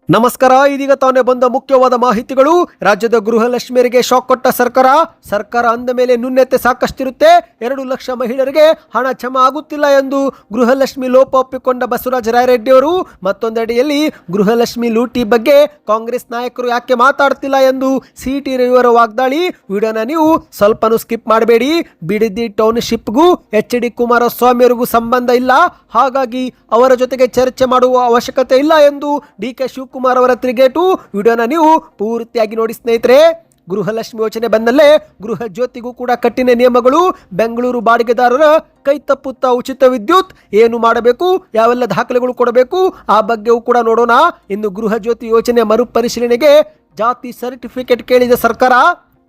ನಮಸ್ಕಾರ. ಇದೀಗ ತಾನೇ ಬಂದ ಮುಖ್ಯವಾದ ಮಾಹಿತಿಗಳು. ರಾಜ್ಯದ ಗೃಹಲಕ್ಷ್ಮಿಯರಿಗೆ ಶಾಕ್ ಕೊಟ್ಟ ಸರ್ಕಾರ ಅಂದ ಮೇಲೆ ನ್ಯೂನ್ಯತೆ ಸಾಕಷ್ಟಿರುತ್ತೆ. 2 ಲಕ್ಷ ಮಹಿಳೆಯರಿಗೆ ಹಣ ಜಮಾ ಆಗುತ್ತಿಲ್ಲ ಎಂದು ಗೃಹಲಕ್ಷ್ಮಿ ಲೋಪ ಒಪ್ಪಿಕೊಂಡ ಬಸವರಾಜ ರಾಯರೆಡ್ಡಿ ಅವರು ಮತ್ತೊಂದೆಡೆಯಲ್ಲಿ ಗೃಹಲಕ್ಷ್ಮಿ ಲೂಟಿ ಬಗ್ಗೆ ಕಾಂಗ್ರೆಸ್ ನಾಯಕರು ಯಾಕೆ ಮಾತಾಡ್ತಿಲ್ಲ ಎಂದು ಸಿಟಿ ರವಿಯವರ ವಾಗ್ದಾಳಿ. ವಿಡಿಯೋನ ನೀವು ಸ್ವಲ್ಪನೂ ಸ್ಕಿಪ್ ಮಾಡಬೇಡಿ. ಬಿಡದಿ ಟೌನ್ಶಿಪ್ಗೂ ಎಚ್.ಡಿ. ಕುಮಾರಸ್ವಾಮಿಯವರಿಗೂ ಸಂಬಂಧ ಇಲ್ಲ, ಹಾಗಾಗಿ ಅವರ ಜೊತೆಗೆ ಚರ್ಚೆ ಮಾಡುವ ಅವಶ್ಯಕತೆ ಇಲ್ಲ ಎಂದು ಡಿ.ಕೆ. ಶಿವಕುಮಾರ್ ಅವರ ತಿರುಗೇಟು. ವಿಡಿಯೋನ ನೀವು ಪೂರ್ತಿಯಾಗಿ ನೋಡಿ ಸ್ನೇಹಿತರೆ. ಗೃಹಲಕ್ಷ್ಮಿ ಯೋಜನೆ ಬಂದಲ್ಲೇ ಗೃಹ ಜ್ಯೋತಿಗೂ ಕೂಡ ಕಠಿಣ ನಿಯಮಗಳು. ಬೆಂಗಳೂರು ಬಾಡಿಗೆದಾರರ ಕೈ ತಪ್ಪುತ್ತಾ ಉಚಿತ ವಿದ್ಯುತ್ ಏನು ಮಾಡಬೇಕು, ಯಾವೆಲ್ಲ ದಾಖಲೆಗಳು ಕೊಡಬೇಕು, ಆ ಬಗ್ಗೆಯೂ ಕೂಡ ನೋಡೋಣ. ಇನ್ನು ಗೃಹ ಜ್ಯೋತಿ ಯೋಜನೆ ಮರುಪರಿಶೀಲನೆಗೆ ಜಾತಿ ಸರ್ಟಿಫಿಕೇಟ್ ಕೇಳಿದ ಸರ್ಕಾರ.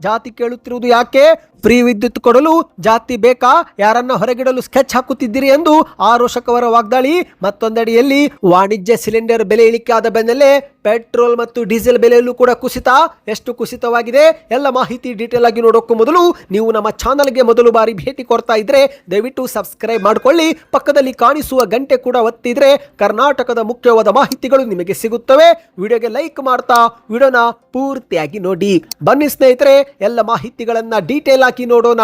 ಜಾತಿ ಕೇಳುತ್ತಿರುವುದು ಯಾಕೆ? ಫ್ರೀ ವಿದ್ಯುತ್ ಕೊಡಲು ಜಾತಿ ಬೇಕಾ? ಯಾರನ್ನ ಹೊರಗಿಡಲು ಸ್ಕೆಚ್ ಹಾಕುತ್ತಿದ್ದೀರಿ ಎಂದು ಆರೋಷಕ್ ಅವರ ವಾಗ್ದಾಳಿ. ಮತ್ತೊಂದೆಡೆಯಲ್ಲಿ ವಾಣಿಜ್ಯ ಸಿಲಿಂಡರ್ ಬೆಲೆ ಇಳಿಕೆ ಆದ ಬೆನ್ನಲ್ಲೇ ಪೆಟ್ರೋಲ್ ಮತ್ತು ಡೀಸೆಲ್ ಬೆಲೆಯಲ್ಲೂ ಕೂಡ ಕುಸಿತ. ಎಷ್ಟು ಕುಸಿತವಾಗಿದೆ ಎಲ್ಲ ಮಾಹಿತಿ ಡೀಟೇಲ್ ಆಗಿ ನೋಡೋಕ್ಕೂ ಮೊದಲು ನೀವು ನಮ್ಮ ಚಾನಲ್ಗೆ ಮೊದಲು ಬಾರಿ ಭೇಟಿ ಕೊಡ್ತಾ ಇದ್ರೆ ದಯವಿಟ್ಟು ಸಬ್ಸ್ಕ್ರೈಬ್ ಮಾಡ್ಕೊಳ್ಳಿ. ಪಕ್ಕದಲ್ಲಿ ಕಾಣಿಸುವ ಗಂಟೆ ಕೂಡ ಒತ್ತಿದ್ರೆ ಕರ್ನಾಟಕದ ಮುಖ್ಯವಾದ ಮಾಹಿತಿಗಳು ನಿಮಗೆ ಸಿಗುತ್ತವೆ. ವಿಡಿಯೋಗೆ ಲೈಕ್ ಮಾಡ್ತಾ ವಿಡಿಯೋನ ಪೂರ್ತಿಯಾಗಿ ನೋಡಿ. ಬನ್ನಿ ಸ್ನೇಹಿತರೆ, ಎಲ್ಲ ಮಾಹಿತಿಗಳನ್ನ ಡೀಟೇಲ್ ಆಗಿ ನೋಡೋಣ.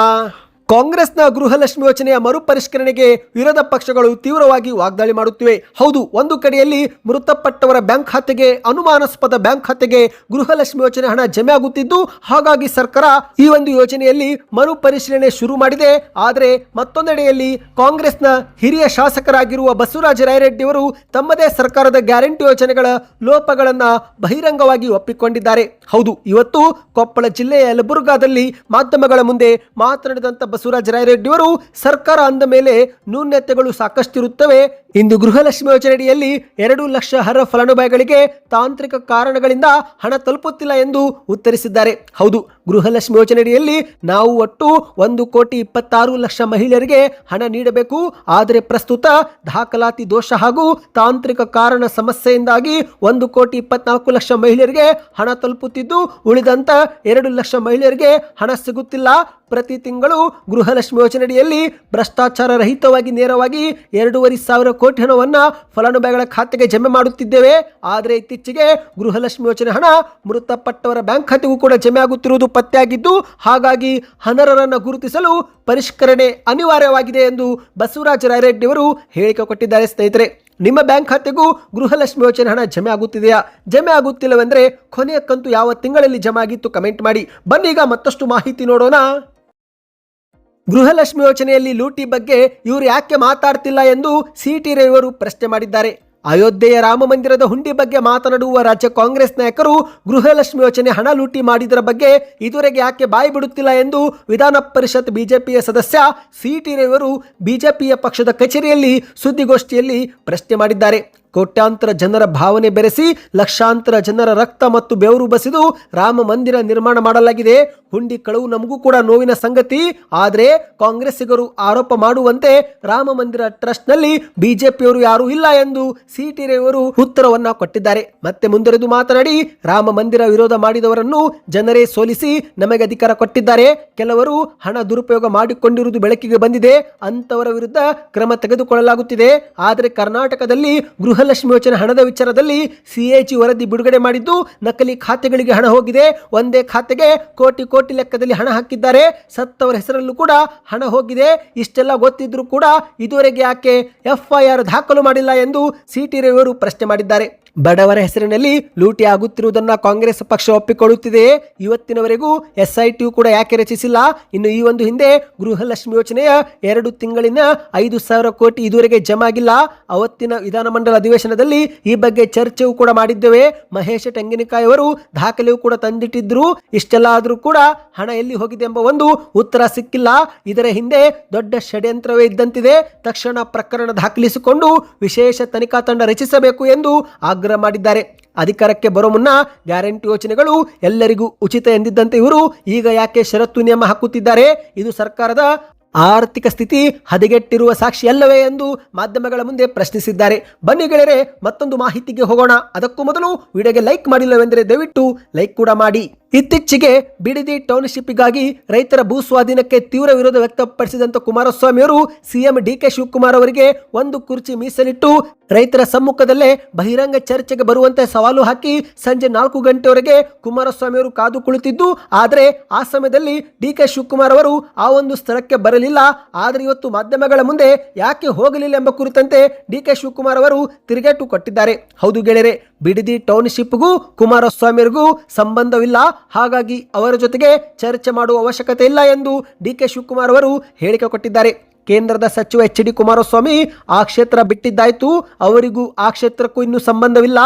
ಕಾಂಗ್ರೆಸ್ನ ಗೃಹಲಕ್ಷ್ಮಿ ಯೋಜನೆಯ ಮರುಪರಿಷ್ಕರಣೆಗೆ ವಿರೋಧ ಪಕ್ಷಗಳು ತೀವ್ರವಾಗಿ ವಾಗ್ದಾಳಿ ಮಾಡುತ್ತಿವೆ. ಹೌದು, ಒಂದು ಕಡೆಯಲ್ಲಿ ಮೃತಪಟ್ಟವರ ಬ್ಯಾಂಕ್ ಖಾತೆಗೆ, ಅನುಮಾನಾಸ್ಪದ ಬ್ಯಾಂಕ್ ಖಾತೆಗೆ ಗೃಹಲಕ್ಷ್ಮಿ ಯೋಜನೆ ಹಣ ಜಮೆ ಆಗುತ್ತಿದ್ದು, ಹಾಗಾಗಿ ಸರ್ಕಾರ ಈ ಒಂದು ಯೋಜನೆಯಲ್ಲಿ ಮರುಪರಿಶೀಲನೆ ಶುರು ಮಾಡಿದೆ. ಆದರೆ ಮತ್ತೊಂದೆಡೆಯಲ್ಲಿ ಕಾಂಗ್ರೆಸ್ನ ಹಿರಿಯ ಶಾಸಕರಾಗಿರುವ ಬಸವರಾಜ ರಾಯರೆಡ್ಡಿ ಅವರು ತಮ್ಮದೇ ಸರ್ಕಾರದ ಗ್ಯಾರಂಟಿ ಯೋಜನೆಗಳ ಲೋಪಗಳನ್ನ ಬಹಿರಂಗವಾಗಿ ಒಪ್ಪಿಕೊಂಡಿದ್ದಾರೆ. ಹೌದು, ಇವತ್ತು ಕೊಪ್ಪಳ ಜಿಲ್ಲೆಯ ಯಲಬುರ್ಗಾದಲ್ಲಿ ಮಾಧ್ಯಮಗಳ ಮುಂದೆ ಮಾತನಾಡಿದಂತ ಬಸವರಾಜ ರಾಯರೆಡ್ಡಿ ಅವರು ಸರ್ಕಾರ ಅಂದ ಮೇಲೆ ನ್ಯೂನ್ಯತೆಗಳು ಸಾಕಷ್ಟಿರುತ್ತವೆ. ಇಂದು ಗೃಹಲಕ್ಷ್ಮಿ ಯೋಜನೆಯಡಿಯಲ್ಲಿ 2 ಲಕ್ಷ ಅರ್ಹ ಫಲಾನುಭವಿಗಳಿಗೆ ತಾಂತ್ರಿಕ ಕಾರಣಗಳಿಂದ ಹಣ ತಲುಪುತ್ತಿಲ್ಲ ಎಂದು ಉತ್ತರಿಸಿದ್ದಾರೆ. ಹೌದು, ಗೃಹಲಕ್ಷ್ಮಿ ಯೋಜನೆಯಡಿಯಲ್ಲಿ ನಾವು ಒಟ್ಟು 1,26,00,000 ಮಹಿಳೆಯರಿಗೆ ಹಣ ನೀಡಬೇಕು. ಆದರೆ ಪ್ರಸ್ತುತ ದಾಖಲಾತಿ ದೋಷ ಹಾಗೂ ತಾಂತ್ರಿಕ ಕಾರಣ ಸಮಸ್ಯೆಯಿಂದಾಗಿ 1,24,00,000 ಮಹಿಳೆಯರಿಗೆ ಹಣ ತಲುಪುತ್ತಿದ್ದು, ಉಳಿದಂತ 2 ಲಕ್ಷ ಮಹಿಳೆಯರಿಗೆ ಹಣ ಸಿಗುತ್ತಿಲ್ಲ. ಪ್ರತಿ ತಿಂಗಳು ಗೃಹಲಕ್ಷ್ಮಿ ಯೋಜನೆಯಡಿಯಲ್ಲಿ ಭ್ರಷ್ಟಾಚಾರ ರಹಿತವಾಗಿ ನೇರವಾಗಿ 2,500 ಕೋಟಿ ಹಣವನ್ನು ಫಲಾನುಭವಿಗಳ ಖಾತೆಗೆ ಜಮೆ ಮಾಡುತ್ತಿದ್ದೇವೆ. ಆದರೆ ಇತ್ತೀಚೆಗೆ ಗೃಹಲಕ್ಷ್ಮಿ ಯೋಜನೆ ಹಣ ಮೃತಪಟ್ಟವರ ಬ್ಯಾಂಕ್ ಖಾತೆಗೂ ಕೂಡ ಜಮೆ ಆಗುತ್ತಿರುವುದು ಪತ್ತೆಯಾಗಿದ್ದು, ಹಾಗಾಗಿ ಅನರ್ಹರನ್ನು ಗುರುತಿಸಲು ಪರಿಷ್ಕರಣೆ ಅನಿವಾರ್ಯವಾಗಿದೆ ಎಂದು ಬಸವರಾಜ ರಾಯರೆಡ್ಡಿ ಅವರು ಹೇಳಿಕೆ ಕೊಟ್ಟಿದ್ದಾರೆ. ಸ್ನೇಹಿತರೆ, ನಿಮ್ಮ ಬ್ಯಾಂಕ್ ಖಾತೆಗೂ ಗೃಹಲಕ್ಷ್ಮಿ ಯೋಜನೆ ಹಣ ಜಮೆ ಆಗುತ್ತಿದೆಯಾ? ಜಮೆ ಆಗುತ್ತಿಲ್ಲವೆಂದರೆ ಕೊನೆಯ ಕಂತು ಯಾವ ತಿಂಗಳಲ್ಲಿ ಜಮೆ ಆಗಿತ್ತು ಕಮೆಂಟ್ ಮಾಡಿ. ಬನ್ನಿ ಈಗ ಮತ್ತಷ್ಟು ಮಾಹಿತಿ ನೋಡೋಣ. ಗೃಹಲಕ್ಷ್ಮಿ ಯೋಜನೆಯಲ್ಲಿ ಲೂಟಿ ಬಗ್ಗೆ ಇವರು ಯಾಕೆ ಮಾತಾಡ್ತಿಲ್ಲ ಎಂದು ಸಿಟಿ ರವಿಯವರು ಪ್ರಶ್ನೆ ಮಾಡಿದ್ದಾರೆ. ಅಯೋಧ್ಯೆಯ ರಾಮ ಮಂದಿರದ ಹುಂಡಿ ಬಗ್ಗೆ ಮಾತನಾಡುವ ರಾಜ್ಯ ಕಾಂಗ್ರೆಸ್ ನಾಯಕರು ಗೃಹಲಕ್ಷ್ಮಿ ಯೋಜನೆ ಹಣ ಲೂಟಿ ಮಾಡಿದರ ಬಗ್ಗೆ ಇದುವರೆಗೆ ಯಾಕೆ ಬಾಯಿ ಬಿಡುತ್ತಿಲ್ಲ ಎಂದು ವಿಧಾನ ಪರಿಷತ್ ಬಿಜೆಪಿಯ ಸದಸ್ಯ ಸಿಟಿ ರವಿಯವರು ಬಿಜೆಪಿಯ ಪಕ್ಷದ ಕಚೇರಿಯಲ್ಲಿ ಸುದ್ದಿಗೋಷ್ಠಿಯಲ್ಲಿ ಪ್ರಶ್ನೆ ಮಾಡಿದ್ದಾರೆ. ಕೋಟ್ಯಾಂತರ ಜನರ ಭಾವನೆ ಬೆರೆಸಿ ಲಕ್ಷಾಂತರ ಜನರ ರಕ್ತ ಮತ್ತು ಬೆವರು ಬಸಿದು ರಾಮ ಮಂದಿರ ನಿರ್ಮಾಣ ಮಾಡಲಾಗಿದೆ. ಹುಂಡಿ ಕಳವು ನಮಗೂ ಕೂಡ ನೋವಿನ ಸಂಗತಿ. ಆದರೆ ಕಾಂಗ್ರೆಸ್ಸಿಗರು ಆರೋಪ ಮಾಡುವಂತೆ ರಾಮ ಮಂದಿರ ಟ್ರಸ್ಟ್ ನಲ್ಲಿ ಬಿಜೆಪಿಯವರು ಯಾರೂ ಇಲ್ಲ ಎಂದು ಸಿಟಿ ರವಿಯವರು ಉತ್ತರವನ್ನ ಕೊಟ್ಟಿದ್ದಾರೆ. ಮತ್ತೆ ಮುಂದುವರೆದು ಮಾತನಾಡಿ, ರಾಮ ಮಂದಿರ ವಿರೋಧ ಮಾಡಿದವರನ್ನು ಜನರೇ ಸೋಲಿಸಿ ನಮಗೆ ಅಧಿಕಾರ ಕೊಟ್ಟಿದ್ದಾರೆ. ಕೆಲವರು ಹಣ ದುರುಪಯೋಗ ಮಾಡಿಕೊಂಡಿರುವುದು ಬೆಳಕಿಗೆ ಬಂದಿದೆ. ಅಂತವರ ವಿರುದ್ಧ ಕ್ರಮ ತೆಗೆದುಕೊಳ್ಳಲಾಗುತ್ತಿದೆ. ಆದರೆ ಕರ್ನಾಟಕದಲ್ಲಿ ಗೃಹಲಕ್ಷ್ಮಿ ಯೋಜನೆ ಹಣದ ವಿಚಾರದಲ್ಲಿ ಸಿಎಜಿ ವರದಿ ಬಿಡುಗಡೆ ಮಾಡಿದ್ದು, ನಕಲಿ ಖಾತೆಗಳಿಗೆ ಹಣ ಹೋಗಿದೆ. ಒಂದೇ ಖಾತೆಗೆ ಕೋಟಿ ಲೆಕ್ಕದಲ್ಲಿ ಹಣ ಹಾಕಿದ್ದಾರೆ. ಸತ್ತವರ ಹೆಸರಲ್ಲೂ ಕೂಡ ಹಣ ಹೋಗಿದೆ. ಇಷ್ಟೆಲ್ಲ ಗೊತ್ತಿದ್ರೂ ಕೂಡ ಇದುವರೆಗೆ ಯಾಕೆ FIR ದಾಖಲು ಮಾಡಿಲ್ಲ ಎಂದು ಸಿಟಿ ರವಿಯವರು ಪ್ರಶ್ನೆ ಮಾಡಿದ್ದಾರೆ. ಬಡವರ ಹೆಸರಿನಲ್ಲಿ ಲೂಟಿ ಆಗುತ್ತಿರುವುದನ್ನ ಕಾಂಗ್ರೆಸ್ ಪಕ್ಷ ಒಪ್ಪಿಕೊಳ್ಳುತ್ತಿದೆ. ಇವತ್ತಿನವರೆಗೂ SIT ಕೂಡ ಯಾಕೆ ರಚಿಸಿಲ್ಲ? ಇನ್ನು ಈ ಒಂದು ಹಿಂದೆ ಗೃಹಲಕ್ಷ್ಮಿ ಯೋಜನೆಯ 2 ತಿಂಗಳಿನ 5,000 ಕೋಟಿ ಇದುವರೆಗೆ ಜಮಾ ಆಗಿಲ್ಲ. ಅವತ್ತಿನ ವಿಧಾನಮಂಡಲ ಅಧಿವೇಶನದಲ್ಲಿ ಈ ಬಗ್ಗೆ ಚರ್ಚೆಯೂ ಕೂಡ ಮಾಡಿದ್ದೇವೆ. ಮಹೇಶ ತೆಂಗಿನಕಾಯಿ ಅವರು ದಾಖಲೆಯೂ ಕೂಡ ತಂದಿಟ್ಟಿದ್ರು. ಇಷ್ಟೆಲ್ಲ ಆದರೂ ಕೂಡ ಹಣ ಎಲ್ಲಿ ಹೋಗಿದೆ ಎಂಬ ಒಂದು ಉತ್ತರ ಸಿಕ್ಕಿಲ್ಲ. ಇದರ ಹಿಂದೆ ದೊಡ್ಡ ಷಡ್ಯಂತ್ರವೇ ಇದ್ದಂತಿದೆ. ತಕ್ಷಣ ಪ್ರಕರಣ ದಾಖಲಿಸಿಕೊಂಡು ವಿಶೇಷ ತನಿಖಾ ತಂಡ ರಚಿಸಬೇಕು ಎಂದು ಆಗ್ರಹ ಮಾಡಿದ್ದಾರೆ. ಅಧಿಕಾರಕ್ಕೆ ಬರೋ ಮುನ್ನ ಗ್ಯಾರಂಟಿ ಯೋಜನೆಗಳು ಎಲ್ಲರಿಗೂ ಉಚಿತ ಎಂದಿದ್ದಂತೆ ಇವರು ಈಗ ಯಾಕೆ ಷರತ್ತು ನಿಯಮ ಹಾಕುತ್ತಿದ್ದಾರೆ? ಇದು ಸರ್ಕಾರದ ಆರ್ಥಿಕ ಸ್ಥಿತಿ ಹದಗೆಟ್ಟಿರುವ ಸಾಕ್ಷಿ ಅಲ್ಲವೇ ಎಂದು ಮಾಧ್ಯಮಗಳ ಮುಂದೆ ಪ್ರಶ್ನಿಸಿದ್ದಾರೆ. ಬನ್ನಿ ಗೆಳೆಯರೆ, ಮತ್ತೊಂದು ಮಾಹಿತಿಗೆ ಹೋಗೋಣ. ಅದಕ್ಕೂ ಮೊದಲು ವಿಡಿಯೋಗೆ ಲೈಕ್ ಮಾಡಿಲ್ಲವೆಂದರೆ ದಯವಿಟ್ಟು ಲೈಕ್ ಕೂಡ ಮಾಡಿ. ಇತ್ತೀಚೆಗೆ ಬಿಡದಿ ಟೌನ್ಶಿಪ್ಗಾಗಿ ರೈತರ ಭೂ ಸ್ವಾಧೀನಕ್ಕೆ ತೀವ್ರ ವಿರೋಧ ವ್ಯಕ್ತಪಡಿಸಿದಂತ ಕುಮಾರಸ್ವಾಮಿ ಅವರು ಸಿಎಂ ಡಿಕೆ ಶಿವಕುಮಾರ್ ಅವರಿಗೆ ಒಂದು ಕುರ್ಚಿ ಮೀಸಲಿಟ್ಟು ರೈತರ ಸಮ್ಮುಖದಲ್ಲೇ ಬಹಿರಂಗ ಚರ್ಚೆಗೆ ಬರುವಂತೆ ಸವಾಲು ಹಾಕಿ ಸಂಜೆ 4 ಗಂಟೆವರೆಗೆ ಕುಮಾರಸ್ವಾಮಿ ಅವರು ಕಾದು ಕುಳಿತಿದ್ದು, ಆದರೆ ಆ ಸಮಯದಲ್ಲಿ ಡಿಕೆ ಶಿವಕುಮಾರ್ ಅವರು ಆ ಒಂದು ಸ್ಥಳಕ್ಕೆ ಬರಲಿಲ್ಲ. ಆದರೆ ಇವತ್ತು ಮಾಧ್ಯಮಗಳ ಮುಂದೆ ಯಾಕೆ ಹೋಗಲಿಲ್ಲ ಎಂಬ ಕುರಿತಂತೆ ಡಿಕೆ ಶಿವಕುಮಾರ್ ಅವರು ತಿರುಗೇಟು ಕೊಟ್ಟಿದ್ದಾರೆ. ಹೌದು ಗೆಳೆಯರೆ, ಬಿಡದಿ ಟೌನ್ಶಿಪ್ಗೂ ಕುಮಾರಸ್ವಾಮಿಗೂ ಸಂಬಂಧವಿಲ್ಲ, ಹಾಗಾಗಿ ಅವರ ಜೊತೆಗೆ ಚರ್ಚೆ ಮಾಡುವ ಅವಶ್ಯಕತೆ ಇಲ್ಲ ಎಂದು ಡಿಕೆ ಶಿವಕುಮಾರ್ ಅವರು ಹೇಳಿಕೆ ಕೊಟ್ಟಿದ್ದಾರೆ. ಕೇಂದ್ರದ ಸಚಿವ ಎಚ್.ಡಿ. ಕುಮಾರಸ್ವಾಮಿ ಆ ಕ್ಷೇತ್ರ ಬಿಟ್ಟಿದ್ದಾಯ್ತು, ಅವರಿಗೂ ಆ ಕ್ಷೇತ್ರಕ್ಕೂ ಇನ್ನೂ ಸಂಬಂಧವಿಲ್ಲ.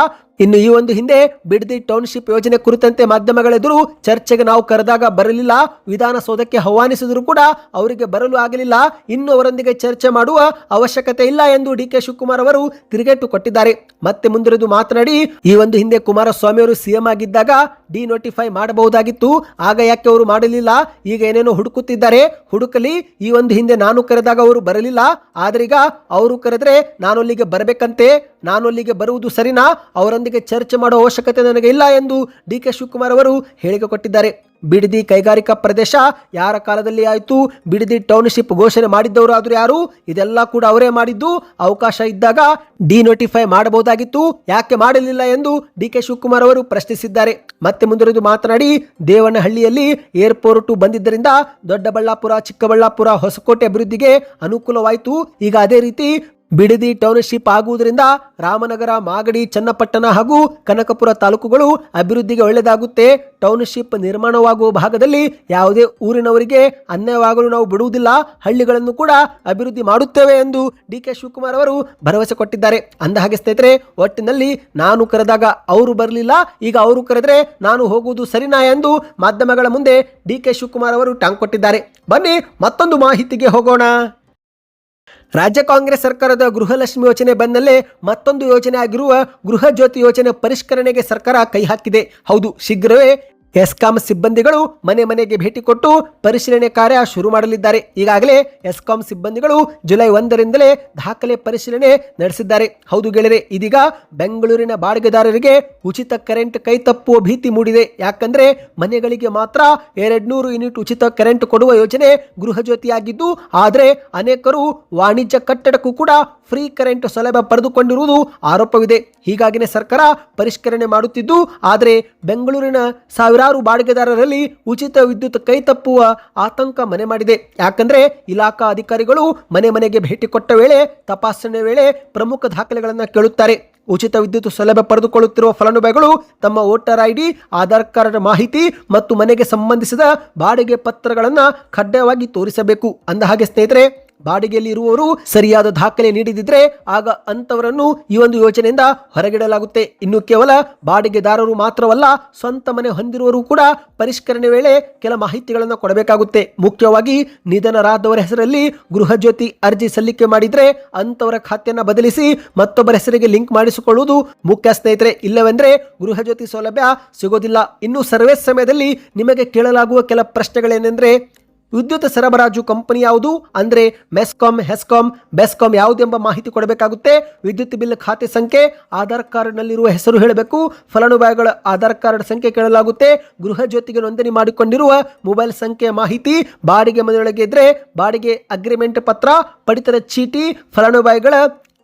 ಇನ್ನು ಈ ಒಂದು ಹಿಂದೆ ಬಿಡದಿ ಟೌನ್ಶಿಪ್ ಯೋಜನೆ ಕುರಿತಂತೆ ಮಾಧ್ಯಮಗಳೆದುರು ಚರ್ಚೆಗೆ ನಾವು ಕರೆದಾಗ ಬರಲಿಲ್ಲ, ವಿಧಾನಸೌಧಕ್ಕೆ ಆಹ್ವಾನಿಸಿದರೂ ಕೂಡ ಅವರಿಗೆ ಬರಲು ಆಗಲಿಲ್ಲ, ಇನ್ನು ಅವರೊಂದಿಗೆ ಚರ್ಚೆ ಮಾಡುವ ಅವಶ್ಯಕತೆ ಇಲ್ಲ ಎಂದು ಡಿಕೆ ಶಿವಕುಮಾರ್ ಅವರು ತಿರುಗೇಟು ಕೊಟ್ಟಿದ್ದಾರೆ. ಮತ್ತೆ ಮುಂದುವರೆದು ಮಾತನಾಡಿ, ಈ ಒಂದು ಹಿಂದೆ ಕುಮಾರಸ್ವಾಮಿ ಅವರು ಸಿಎಂ ಆಗಿದ್ದಾಗ ಡಿನೋಟಿಫೈ ಮಾಡಬಹುದಾಗಿತ್ತು, ಆಗ ಯಾಕೆ ಅವರು ಮಾಡಲಿಲ್ಲ, ಈಗ ಏನೇನೋ ಹುಡುಕುತ್ತಿದ್ದಾರೆ, ಹುಡುಕಲಿ. ಈ ಒಂದು ಹಿಂದೆ ನಾನು ಕರೆದಾಗ ಅವರು ಬರಲಿಲ್ಲ, ಆದ್ರೆ ಈಗ ಅವರು ಕರೆದ್ರೆ ನಾನು ಅಲ್ಲಿಗೆ ಬರಬೇಕಂತೆ, ನಾನು ಅಲ್ಲಿಗೆ ಬರುವುದು ಸರಿನಾ, ಅವರೊಂದಿಗೆ ಚರ್ಚೆ ಮಾಡುವ ಅವಶ್ಯಕತೆ ನನಗೆ ಇಲ್ಲ ಎಂದು ಡಿಕೆ ಶಿವಕುಮಾರ್ ಅವರು ಹೇಳಿಕೆ ಕೊಟ್ಟಿದ್ದಾರೆ. ಬಿಡದಿ ಕೈಗಾರಿಕಾ ಪ್ರದೇಶ ಯಾರ ಕಾಲದಲ್ಲಿ ಆಯಿತು, ಬಿಡದಿ ಟೌನ್ಶಿಪ್ ಘೋಷಣೆ ಮಾಡಿದ್ದವರು ಆದರೂ ಯಾರು, ಇದೆಲ್ಲ ಕೂಡ ಅವರೇ ಮಾಡಿದ್ದು, ಅವಕಾಶ ಇದ್ದಾಗ ಡಿನೋಟಿಫೈ ಮಾಡಬಹುದಾಗಿತ್ತು, ಯಾಕೆ ಮಾಡಲಿಲ್ಲ ಎಂದು ಡಿಕೆ ಶಿವಕುಮಾರ್ ಅವರು ಪ್ರಶ್ನಿಸಿದ್ದಾರೆ. ಮತ್ತೆ ಮುಂದುವರೆದು ಮಾತನಾಡಿ, ದೇವನಹಳ್ಳಿಯಲ್ಲಿ ಏರ್ಪೋರ್ಟ್ ಬಂದಿದ್ದರಿಂದ ದೊಡ್ಡಬಳ್ಳಾಪುರ, ಚಿಕ್ಕಬಳ್ಳಾಪುರ, ಹೊಸಕೋಟೆ ಅಭಿವೃದ್ಧಿಗೆ ಅನುಕೂಲವಾಯಿತು. ಈಗ ಅದೇ ರೀತಿ ಬಿಡದಿ ಟೌನ್ಶಿಪ್ ಆಗುವುದರಿಂದ ರಾಮನಗರ, ಮಾಗಡಿ, ಚನ್ನಪಟ್ಟಣ ಹಾಗೂ ಕನಕಪುರ ತಾಲೂಕುಗಳು ಅಭಿವೃದ್ಧಿಗೆ ಒಳ್ಳೆಯದಾಗುತ್ತೆ. ಟೌನ್ಶಿಪ್ ನಿರ್ಮಾಣವಾಗುವ ಭಾಗದಲ್ಲಿ ಯಾವುದೇ ಊರಿನವರಿಗೆ ಅನ್ಯಾಯವಾಗಲು ನಾವು ಬಿಡುವುದಿಲ್ಲ, ಹಳ್ಳಿಗಳನ್ನು ಕೂಡ ಅಭಿವೃದ್ಧಿ ಮಾಡುತ್ತೇವೆ ಎಂದು ಡಿಕೆ ಶಿವಕುಮಾರ್ ಅವರು ಭರವಸೆ ಕೊಟ್ಟಿದ್ದಾರೆ. ಅಂದಹಾಗೆ ಸ್ನೇಹಿತರೆ, ಒಟ್ಟಿನಲ್ಲಿ ನಾನು ಕರೆದಾಗ ಅವರು ಬರಲಿಲ್ಲ, ಈಗ ಅವರು ಕರೆದ್ರೆ ನಾನು ಹೋಗುವುದು ಸರಿನಾ ಎಂದು ಮಾಧ್ಯಮಗಳ ಮುಂದೆ ಡಿಕೆ ಶಿವಕುಮಾರ್ ಅವರು ಟಾಂಗ್ ಕೊಟ್ಟಿದ್ದಾರೆ. ಬನ್ನಿ ಮತ್ತೊಂದು ಮಾಹಿತಿಗೆ ಹೋಗೋಣ. ರಾಜ್ಯ ಕಾಂಗ್ರೆಸ್ ಸರ್ಕಾರದ ಗೃಹಲಕ್ಷ್ಮಿ ಯೋಜನೆ ಬೆನ್ನಲ್ಲೇ ಮತ್ತೊಂದು ಯೋಜನೆ ಆಗಿರುವ ಗೃಹ ಜ್ಯೋತಿ ಯೋಜನೆ ಪರಿಷ್ಕರಣೆಗೆ ಸರ್ಕಾರ ಕೈ ಹಾಕಿದೆ. ಹೌದು, ಶೀಘ್ರವೇ ಎಸ್ಕಾಂ ಸಿಬ್ಬಂದಿಗಳು ಮನೆ ಮನೆಗೆ ಭೇಟಿ ಕೊಟ್ಟು ಪರಿಶೀಲನೆ ಕಾರ್ಯ ಶುರು ಮಾಡಲಿದ್ದಾರೆ. ಈಗಾಗಲೇ ಎಸ್ಕಾಂ ಸಿಬ್ಬಂದಿಗಳು ಜುಲೈ 1ರಿಂದಲೇ ದಾಖಲೆ ಪರಿಶೀಲನೆ ನಡೆಸಿದ್ದಾರೆ. ಹೌದು ಗೆಳೆಯರೆ, ಇದೀಗ ಬೆಂಗಳೂರಿನ ಬಾಡಿಗೆದಾರರಿಗೆ ಉಚಿತ ಕರೆಂಟ್ ಕೈ ತಪ್ಪುವ ಭೀತಿ ಮೂಡಿದೆ. ಯಾಕಂದ್ರೆ ಮನೆಗಳಿಗೆ ಮಾತ್ರ 200 ಯೂನಿಟ್ ಉಚಿತ ಕರೆಂಟ್ ಕೊಡುವ ಯೋಜನೆ ಗೃಹ ಜ್ಯೋತಿಯಾಗಿದ್ದು, ಆದರೆ ಅನೇಕರು ವಾಣಿಜ್ಯ ಕಟ್ಟಡಕ್ಕೂ ಕೂಡ ಫ್ರೀ ಕರೆಂಟ್ ಸೌಲಭ್ಯ ಪಡೆದುಕೊಂಡಿರುವುದು ಆರೋಪವಿದೆ. ಹೀಗಾಗಿನೇ ಸರ್ಕಾರ ಪರಿಷ್ಕರಣೆ ಮಾಡುತ್ತಿದ್ದು, ಆದರೆ ಬೆಂಗಳೂರಿನ ಸಾವಿರಾರು ಬಾಡಿಗೆದಾರರಲ್ಲಿ ಉಚಿತ ವಿದ್ಯುತ್ ಕೈ ತಪ್ಪುವ ಆತಂಕ ಮನೆ ಮಾಡಿದೆ. ಯಾಕಂದ್ರೆ ಇಲಾಖಾ ಅಧಿಕಾರಿಗಳು ಮನೆ ಮನೆಗೆ ಭೇಟಿ ಕೊಟ್ಟ ವೇಳೆ, ತಪಾಸಣೆ ವೇಳೆ ಪ್ರಮುಖ ದಾಖಲೆಗಳನ್ನು ಕೇಳುತ್ತಾರೆ. ಉಚಿತ ವಿದ್ಯುತ್ ಸೌಲಭ್ಯ ಪಡೆದುಕೊಳ್ಳುತ್ತಿರುವ ಫಲಾನುಭವಿಗಳು ತಮ್ಮ ವೋಟರ್ ಐಡಿ, ಆಧಾರ್ ಕಾರ್ಡ್ ಮಾಹಿತಿ ಮತ್ತು ಮನೆಗೆ ಸಂಬಂಧಿಸಿದ ಬಾಡಿಗೆ ಪತ್ರಗಳನ್ನು ಕಡ್ಡಾಯವಾಗಿ ತೋರಿಸಬೇಕು. ಅಂದಹಾಗೆ ಸ್ನೇಹಿತರೆ, ಬಾಡಿಗೆಯಲ್ಲಿ ಇರುವವರು ಸರಿಯಾದ ದಾಖಲೆ ನೀಡಿದಿದ್ರೆ ಆಗ ಅಂತವರನ್ನು ಈ ಒಂದು ಯೋಜನೆಯಿಂದ ಹೊರಗಿಡಲಾಗುತ್ತೆ. ಇನ್ನು ಕೇವಲ ಬಾಡಿಗೆದಾರರು ಮಾತ್ರವಲ್ಲ, ಸ್ವಂತ ಮನೆ ಹೊಂದಿರುವವರು ಕೂಡ ಪರಿಷ್ಕರಣೆ ವೇಳೆ ಕೆಲ ಮಾಹಿತಿಗಳನ್ನು ಕೊಡಬೇಕಾಗುತ್ತೆ. ಮುಖ್ಯವಾಗಿ ನಿಧನರಾದವರ ಹೆಸರಲ್ಲಿ ಗೃಹ ಜ್ಯೋತಿ ಅರ್ಜಿ ಸಲ್ಲಿಕೆ ಮಾಡಿದ್ರೆ ಅಂತವರ ಖಾತೆಯನ್ನು ಬದಲಿಸಿ ಮತ್ತೊಬ್ಬರ ಹೆಸರಿಗೆ ಲಿಂಕ್ ಮಾಡಿಸಿಕೊಳ್ಳುವುದು ಮುಖ್ಯ ಸ್ನೇಹಿತರೆ. ಇಲ್ಲವೆಂದ್ರೆ ಗೃಹ ಜ್ಯೋತಿ ಸೌಲಭ್ಯ ಸಿಗೋದಿಲ್ಲ. ಇನ್ನು ಸರ್ವೆ ಸಮಯದಲ್ಲಿ ನಿಮಗೆ ಕೇಳಲಾಗುವ ಕೆಲ ಪ್ರಶ್ನೆಗಳೇನೆಂದ್ರೆ, ವಿದ್ಯುತ್ ಸರಬರಾಜು ಕಂಪನಿ ಯಾವುದು ಅಂದ್ರೆ ಮೆಸ್ಕಾಂ, ಹೆಸ್ಕಾಂ, ಬೆಸ್ಕಾಂ ಯಾವುದೆಂಬ ಮಾಹಿತಿ ಕೊಡಬೇಕಾಗುತ್ತೆ. ವಿದ್ಯುತ್ ಬಿಲ್ ಖಾತೆ ಸಂಖ್ಯೆ, ಆಧಾರ್ ಕಾರ್ಡ್ನಲ್ಲಿರುವ ಹೆಸರು ಹೇಳಬೇಕು. ಫಲಾನುಭವಿಗಳ ಆಧಾರ್ ಕಾರ್ಡ್ ಸಂಖ್ಯೆ ಕೇಳಲಾಗುತ್ತೆ. ಗೃಹ ಜ್ಯೋತಿಗೆ ನೋಂದಣಿ ಮಾಡಿಕೊಂಡಿರುವ ಮೊಬೈಲ್ ಸಂಖ್ಯೆ ಮಾಹಿತಿ, ಬಾಡಿಗೆ ಮನೆಯೊಳಗೆ ಇದ್ರೆ ಬಾಡಿಗೆ ಅಗ್ರಿಮೆಂಟ್ ಪತ್ರ, ಪಡಿತರ ಚೀಟಿ, ಫಲಾನುಭವಿಗಳ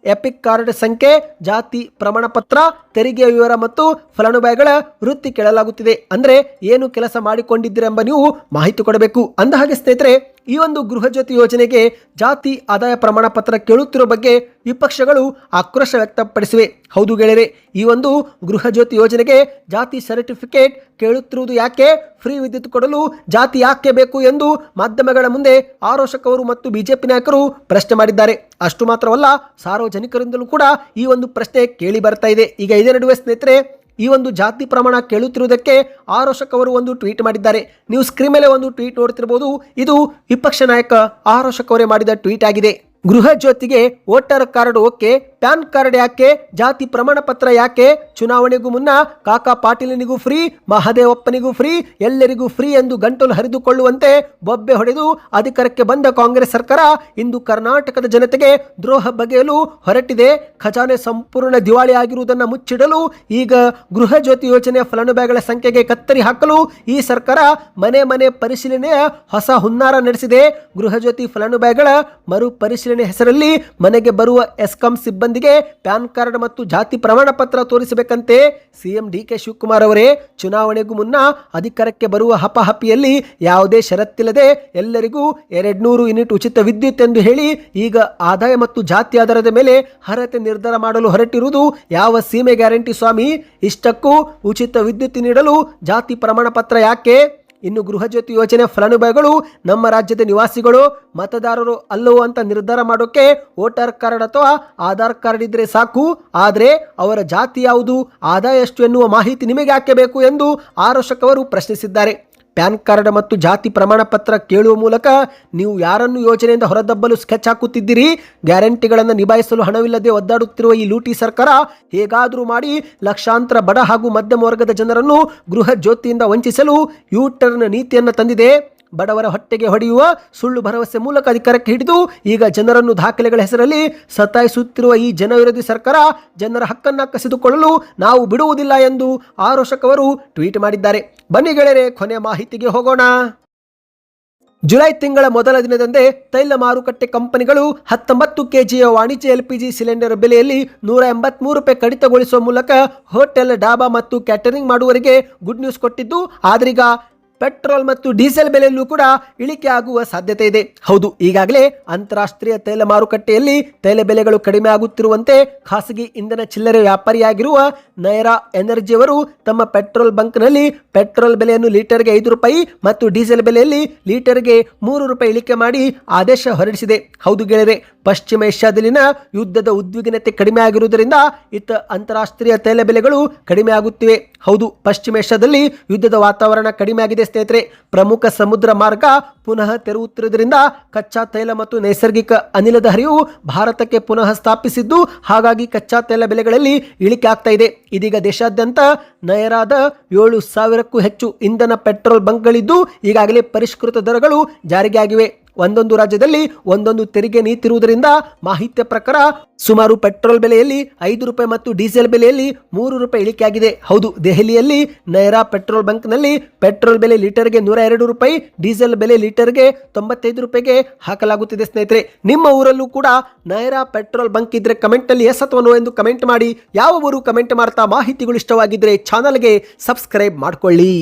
ಎಪಿಕ್ ಕಾರ್ಡ್ ಸಂಖ್ಯೆ, ಜಾತಿ ಪ್ರಮಾಣ ಪತ್ರ, ತೆರಿಗೆ ವಿವರ ಮತ್ತು ಫಲಾನುಭವಿಗಳ ವೃತ್ತಿ ಕೇಳಲಾಗುತ್ತಿದೆ. ಅಂದ್ರೆ ಏನು ಕೆಲಸ ಮಾಡಿಕೊಂಡಿದ್ದೀರೆಂಬ ನೀವು ಮಾಹಿತಿ ಕೊಡಬೇಕು. ಅಂದಹಾಗೆ ಸ್ನೇಹಿತರೆ, ಈ ಒಂದು ಗೃಹ ಜ್ಯೋತಿ ಯೋಜನೆಗೆ ಜಾತಿ ಆದಾಯ ಪ್ರಮಾಣ ಪತ್ರ ಕೇಳುತ್ತಿರುವ ಬಗ್ಗೆ ವಿಪಕ್ಷಗಳು ಆಕ್ರೋಶ ವ್ಯಕ್ತಪಡಿಸಿವೆ. ಹೌದು ಗೆಳೆಯರೆ, ಈ ಒಂದು ಗೃಹ ಜ್ಯೋತಿ ಯೋಜನೆಗೆ ಜಾತಿ ಸರ್ಟಿಫಿಕೇಟ್ ಕೇಳುತ್ತಿರುವುದು ಯಾಕೆ, ಫ್ರೀ ವಿದ್ಯುತ್ ಕೊಡಲು ಜಾತಿ ಯಾಕೆ ಬೇಕು ಎಂದು ಮಾಧ್ಯಮಗಳ ಮುಂದೆ ಆರೋಷಕರು ಮತ್ತು ಬಿಜೆಪಿ ನಾಯಕರು ಪ್ರಶ್ನೆ ಮಾಡಿದ್ದಾರೆ. ಅಷ್ಟು ಮಾತ್ರವಲ್ಲ, ಸಾರ್ವಜನಿಕರಿಂದಲೂ ಕೂಡ ಈ ಒಂದು ಪ್ರಶ್ನೆ ಕೇಳಿ ಬರ್ತಾ ಇದೆ. ಈಗ ಇದೇ ನಡುವೆ ಸ್ನೇಹಿತರೆ, ಈ ಒಂದು ಜಾತಿ ಪ್ರಮಾಣ ಕೇಳುತ್ತಿರುವುದಕ್ಕೆ ಆರೋಷಕ್ ಅವರು ಒಂದು ಟ್ವೀಟ್ ಮಾಡಿದ್ದಾರೆ. ನೀವು ಸ್ಕ್ರೀನ್ ಮೇಲೆ ಒಂದು ಟ್ವೀಟ್ ನೋಡ್ತಿರಬಹುದು. ಇದು ವಿಪಕ್ಷ ನಾಯಕ ಆರೋಷಕ್ ಅವರೇ ಮಾಡಿದ ಟ್ವೀಟ್ ಆಗಿದೆ. ಗೃಹ ಜ್ಯೋತಿಗೆ voter card okay, pan card ಯಾಕೆ, ಜಾತಿ ಪ್ರಮಾಣ ಪತ್ರ ಯಾಕೆ, ಚುನಾವಣೆಗೂ ಮುನ್ನ ಕಾಕಾ ಪಾಟೀಲನಿಗೂ ಫ್ರೀ, ಮಹದೇವಪ್ಪನಿಗೂ ಫ್ರೀ, ಎಲ್ಲರಿಗೂ ಫ್ರೀ ಎಂದು ಗಂಟಲು ಹರಿದುಕೊಳ್ಳುವಂತೆ ಬೊಬ್ಬೆ ಹೊಡೆದು ಅಧಿಕಾರಕ್ಕೆ ಬಂದ ಕಾಂಗ್ರೆಸ್ ಸರ್ಕಾರ ಇಂದು ಕರ್ನಾಟಕದ ಜನತೆಗೆ ದ್ರೋಹ ಬಗೆಯಲು ಹೊರಟಿದೆ. ಖಜಾನೆ ಸಂಪೂರ್ಣ ದಿವಾಳಿ ಆಗಿರುವುದನ್ನು ಮುಚ್ಚಿಡಲು ಈಗ ಗೃಹ ಜ್ಯೋತಿ ಯೋಜನೆಯ ಫಲಾನುಭವಿಗಳ ಸಂಖ್ಯೆಗೆ ಕತ್ತರಿ ಹಾಕಲು ಈ ಸರ್ಕಾರ ಮನೆ ಮನೆ ಪರಿಶೀಲನೆಯ ಹೊಸ ಹುನ್ನಾರ ನಡೆಸಿದೆ. ಗೃಹ ಜ್ಯೋತಿ ಫಲಾನುಭವಿಗಳ ಮರು ಪರಿಶೀಲನೆ ಹೆಸರಲ್ಲಿ ಮನೆಗೆ ಬರುವ ಎಸ್ಕಾಂ ಸಿಬ್ಬಂದಿಗೆ ಪ್ಯಾನ್ ಕಾರ್ಡ್ ಮತ್ತು ಜಾತಿ ಪ್ರಮಾಣ ಪತ್ರ ತೋರಿಸಬೇಕಂತೆ. ಸಿಎಂ ಡಿಕೆ ಶಿವಕುಮಾರ್ ಅವರೇ, ಚುನಾವಣೆಗೂ ಮುನ್ನ ಅಧಿಕಾರಕ್ಕೆ ಬರುವ ಹಪಹಪಿಯಲ್ಲಿ ಯಾವುದೇ ಷರತ್ತಿಲ್ಲದೆ ಎಲ್ಲರಿಗೂ 200 ಯೂನಿಟ್ ಉಚಿತ ವಿದ್ಯುತ್ ಎಂದು ಹೇಳಿ ಈಗ ಆದಾಯ ಮತ್ತು ಜಾತಿ ಆಧಾರದ ಮೇಲೆ ಅರ್ಹತೆ ನಿರ್ಧಾರ ಮಾಡಲು ಹೊರಟಿರುವುದು ಯಾವ ಸೀಮೆ ಗ್ಯಾರಂಟಿ ಸ್ವಾಮಿ? ಇಷ್ಟಕ್ಕೂ ಉಚಿತ ವಿದ್ಯುತ್ ನೀಡಲು ಜಾತಿ ಪ್ರಮಾಣ ಪತ್ರ ಯಾಕೆ? ಇನ್ನು ಗೃಹ ಜ್ಯೋತಿ ಯೋಜನೆ ಫಲಾನುಭವಿಗಳು ನಮ್ಮ ರಾಜ್ಯದ ನಿವಾಸಿಗಳು, ಮತದಾರರು ಅಲ್ಲವೋ ಅಂತ ನಿರ್ಧಾರ ಮಾಡೋಕೆ ವೋಟರ್ ಕಾರ್ಡ್ ಅಥವಾ ಆಧಾರ್ ಕಾರ್ಡ್ ಇದ್ರೆ ಸಾಕು. ಆದರೆ ಅವರ ಜಾತಿ ಯಾವುದು, ಆದಾಯ ಎಷ್ಟು ಎನ್ನುವ ಮಾಹಿತಿ ನಿಮಗೆ ಯಾಕೆ ಬೇಕು ಎಂದು ಆರೋಶಕ್ ಅವರು ಪ್ರಶ್ನಿಸಿದ್ದಾರೆ. ಪ್ಯಾನ್ ಕಾರ್ಡ್ ಮತ್ತು ಜಾತಿ ಪ್ರಮಾಣ ಪತ್ರ ಕೇಳುವ ಮೂಲಕ ನೀವು ಯಾರನ್ನು ಯೋಜನೆಯಿಂದ ಹೊರದಬ್ಬಲು ಸ್ಕೆಚ್ ಹಾಕುತ್ತಿದ್ದೀರಿ? ಗ್ಯಾರಂಟಿಗಳನ್ನು ನಿಭಾಯಿಸಲು ಹಣವಿಲ್ಲದೆ ಒದ್ದಾಡುತ್ತಿರುವ ಈ ಲೂಟಿ ಸರ್ಕಾರ ಹೇಗಾದರೂ ಮಾಡಿ ಲಕ್ಷಾಂತರ ಬಡ ಹಾಗೂ ಮಧ್ಯಮ ವರ್ಗದ ಜನರನ್ನು ಗೃಹ ಜ್ಯೋತಿಯಿಂದ ವಂಚಿಸಲು ಯೂ-ಟರ್ನ್ ನೀತಿಯನ್ನು ತಂದಿದೆ. ಬಡವರ ಹೊಟ್ಟೆಗೆ ಹೊಡೆಯುವ ಸುಳ್ಳು ಭರವಸೆ ಮೂಲಕ ಅಧಿಕಾರಕ್ಕೆ ಹಿಡಿದು ಈಗ ಜನರನ್ನು ದಾಖಲೆಗಳ ಹೆಸರಲ್ಲಿ ಸತಾಯಿಸುತ್ತಿರುವ ಈ ಜನವಿರೋಧಿ ಸರ್ಕಾರ ಜನರ ಹಕ್ಕನ್ನು ಕಸಿದುಕೊಳ್ಳಲು ನಾವು ಬಿಡುವುದಿಲ್ಲ ಎಂದು ಆರೋಶಕ್ ಅವರು ಟ್ವೀಟ್ ಮಾಡಿದ್ದಾರೆ. ಬನ್ನಿ ಗೆಳೆಯರೆ, ಕೊನೆ ಮಾಹಿತಿಗೆ ಹೋಗೋಣ. ಜುಲೈ ತಿಂಗಳ ಮೊದಲ ದಿನದಂದೇ ತೈಲ ಮಾರುಕಟ್ಟೆ ಕಂಪನಿಗಳು 19 ಕೆಜಿಯ ವಾಣಿಜ್ಯ LPG ಸಿಲಿಂಡರ್ ಬೆಲೆಯಲ್ಲಿ ₹183 ಕಡಿತಗೊಳಿಸುವ ಮೂಲಕ ಹೋಟೆಲ್, ಡಾಬಾ ಮತ್ತು ಕ್ಯಾಟರಿಂಗ್ ಮಾಡುವವರಿಗೆ ಗುಡ್ ನ್ಯೂಸ್ ಕೊಟ್ಟಿದ್ದು, ಆದ್ರೀಗ ಪೆಟ್ರೋಲ್ ಮತ್ತು ಡೀಸೆಲ್ ಬೆಲೆಯಲ್ಲೂ ಕೂಡ ಇಳಿಕೆ ಆಗುವ ಸಾಧ್ಯತೆ ಇದೆ. ಹೌದು, ಈಗಾಗಲೇ ಅಂತಾರಾಷ್ಟ್ರೀಯ ತೈಲ ಮಾರುಕಟ್ಟೆಯಲ್ಲಿ ತೈಲ ಬೆಲೆಗಳು ಕಡಿಮೆ ಆಗುತ್ತಿರುವಂತೆ ಖಾಸಗಿ ಇಂಧನ ಚಿಲ್ಲರೆ ವ್ಯಾಪಾರಿಯಾಗಿರುವ ನೈರಾ ಎನರ್ಜಿಯವರು ತಮ್ಮ ಪೆಟ್ರೋಲ್ ಬಂಕ್ನಲ್ಲಿ ಪೆಟ್ರೋಲ್ ಬೆಲೆಯನ್ನು ಲೀಟರ್ಗೆ ₹5 ಮತ್ತು ಡೀಸೆಲ್ ಬೆಲೆಯಲ್ಲಿ ಲೀಟರ್ಗೆ ₹3 ಇಳಿಕೆ ಮಾಡಿ ಆದೇಶ ಹೊರಡಿಸಿದೆ. ಹೌದು ಗೆಳೆಯರೆ, ಪಶ್ಚಿಮ ಏಷ್ಯಾದಲ್ಲಿನ ಯುದ್ಧದ ಉದ್ವಿಗ್ನತೆ ಕಡಿಮೆ ಆಗಿರುವುದರಿಂದ ಇತ್ತ ಅಂತಾರಾಷ್ಟ್ರೀಯ ತೈಲ ಬೆಲೆಗಳು ಕಡಿಮೆ ಆಗುತ್ತಿವೆ. ಹೌದು, ಪಶ್ಚಿಮ ಏಷ್ಯಾದಲ್ಲಿ ಯುದ್ಧದ ವಾತಾವರಣ ಕಡಿಮೆ ಆಗಿದೆ ಸ್ನೇಹಿತರೆ. ಪ್ರಮುಖ ಸಮುದ್ರ ಮಾರ್ಗ ಪುನಃ ತೆರವುತ್ತಿರುವುದರಿಂದ ಕಚ್ಚಾ ತೈಲ ಮತ್ತು ನೈಸರ್ಗಿಕ ಅನಿಲದ ಹರಿವು ಭಾರತಕ್ಕೆ ಪುನಃ ಸ್ಥಾಪಿಸಿದ್ದು, ಹಾಗಾಗಿ ಕಚ್ಚಾ ತೈಲ ಬೆಲೆಗಳಲ್ಲಿ ಇಳಿಕೆ ಆಗ್ತಾ ಇದೆ. ಇದೀಗ ದೇಶಾದ್ಯಂತ ನಯರಾದ 7,000ಕ್ಕೂ ಹೆಚ್ಚು ಇಂಧನ ಪೆಟ್ರೋಲ್ ಬಂಕ್ಗಳಿದ್ದು ಈಗಾಗಲೇ ಪರಿಷ್ಕೃತ ದರಗಳು ಜಾರಿಗೆ ಆಗಿವೆ. ಒಂದೊಂದು ರಾಜ್ಯದಲ್ಲಿ ಒಂದೊಂದು ತೆರಿಗೆ ನೀತಿ ಇರುವುದರಿಂದ ಮಾಹಿತಿಯ ಪ್ರಕಾರ ಸುಮಾರು ಪೆಟ್ರೋಲ್ ಬೆಲೆಯಲ್ಲಿ ₹5 ಮತ್ತು ಡೀಸೆಲ್ ಬೆಲೆಯಲ್ಲಿ ₹3 ಇಳಿಕೆಯಾಗಿದೆ. ಹೌದು, ದೆಹಲಿಯಲ್ಲಿ ನೈರಾ ಪೆಟ್ರೋಲ್ ಬಂಕ್ನಲ್ಲಿ ಪೆಟ್ರೋಲ್ ಬೆಲೆ ಲೀಟರ್ಗೆ ₹102, ಡೀಸೆಲ್ ಬೆಲೆ ಲೀಟರ್ಗೆ ₹95 ಹಾಕಲಾಗುತ್ತಿದೆ. ಸ್ನೇಹಿತರೆ, ನಿಮ್ಮ ಊರಲ್ಲೂ ಕೂಡ ನೈರಾ ಪೆಟ್ರೋಲ್ ಬಂಕ್ ಇದ್ರೆ ಕಮೆಂಟ್ ಅಲ್ಲಿ ಎಸ್ ಅಥವಾ ನೋ ಎಂದು ಕಮೆಂಟ್ ಮಾಡಿ. ಯಾವ ಊರು ಕಮೆಂಟ್ ಮಾಡ್ತಾ ಮಾಹಿತಿಗಳು ಇಷ್ಟವಾಗಿದ್ರೆ ಚಾನಲ್ಗೆ ಸಬ್ಸ್ಕ್ರೈಬ್ ಮಾಡ್ಕೊಳ್ಳಿ.